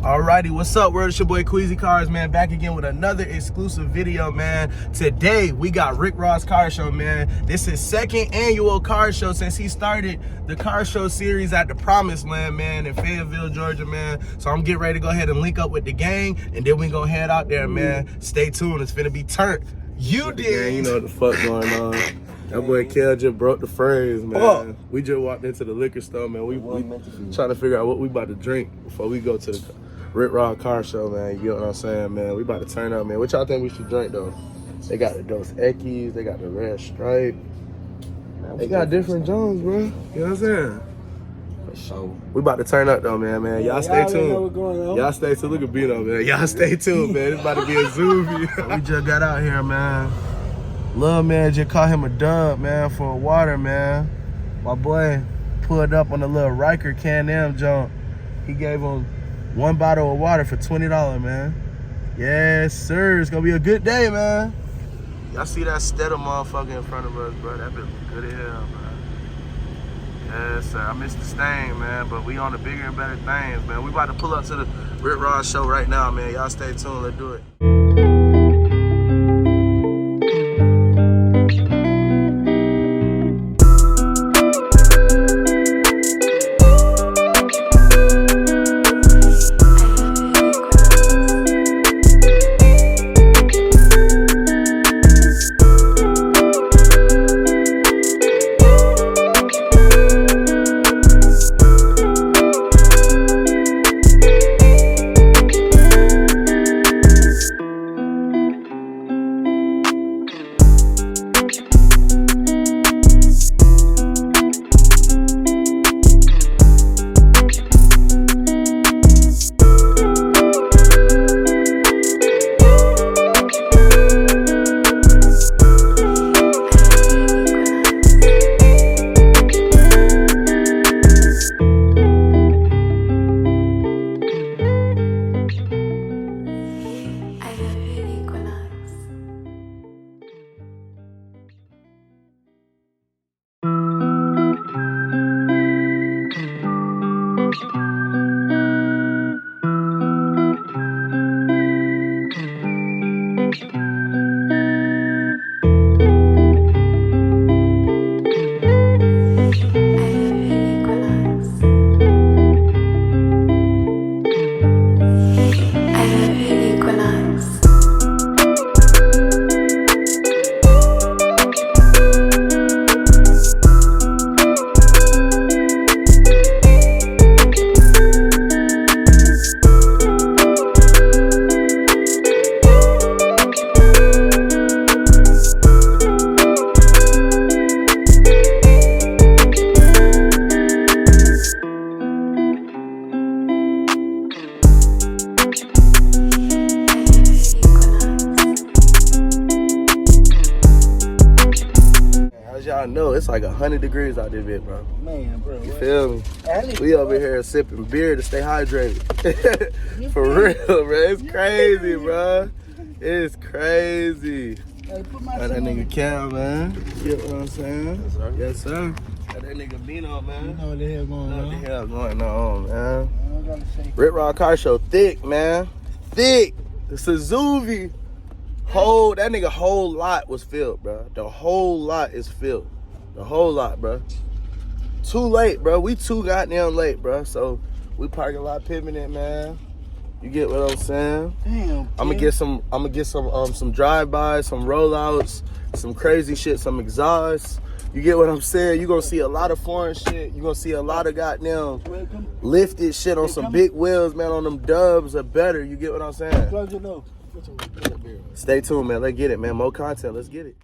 Alrighty, what's up, world? It's your boy QueezyCars, man. Back again with another exclusive video, man. Today, we got Rick Ross Car Show, man. This is his second annual car show since he started the car show series at the Promised Land, man, in Fayetteville, Georgia, man. So I'm getting ready to go ahead and link up with the gang, and then we gonna head out there, man. Stay tuned, it's finna be turned. You did. You know what the fuck going on. That boy Kel just broke the phrase, man. We just walked into the liquor store, man. We trying to figure out what we about to drink before we go to the Rick Ross Car Show, man. You get what I'm saying, man? We about to turn up, man. What y'all think we should drink, though? They got the Dos Equis, they got the Red Stripe. They got different Jones, bro. You know what I'm saying? For sure. We about to turn up, though, man. Y'all stay tuned. Y'all stay tuned. Look at Bino, man. Y'all stay tuned, man. It's about to be a zoovie. We just got out here, man. Lil man just caught him a dub, man, for a water, man. My boy pulled up on a little Riker Can-Am jump. He gave him one bottle of water for $20, man. Yes, sir. It's gonna be a good day, man. Y'all see that Stedda motherfucker in front of us, bro? That bitch look good as hell, man. Yes, sir. I missed the stain, man, but we on the bigger and better things, man. We about to pull up to the Rick Ross show right now, man. Y'all stay tuned. Let's do it. Y'all know it's like 100 degrees out there, bit, bro. Man, bro. You feel me? We over here sipping beer to stay hydrated. For real, bro. It's crazy, bro. It's crazy. Hey, that nigga Cal, man. You get what I'm saying? Yes, sir. Yes, sir. That nigga Bino, man. You know what the hell going on. What the hell going on, man? Rick Ross Car Show, thick, man. Thick. It's a zoovie. That nigga whole lot was filled, bro. The whole lot is filled. The whole lot, bro. Too late, bro. We too goddamn late, bro. So we parking lot pivoting, man. You get what I'm saying? Damn. I'm gonna get some drive-bys, some rollouts, some crazy shit, some exhausts. You get what I'm saying? You're gonna see a lot of foreign shit. You're gonna see a lot of goddamn lifted shit on some big wheels, man, on them dubs or better. You get what I'm saying? Close your nose. Stay tuned, man. Let's get it, man. More content. Let's get it.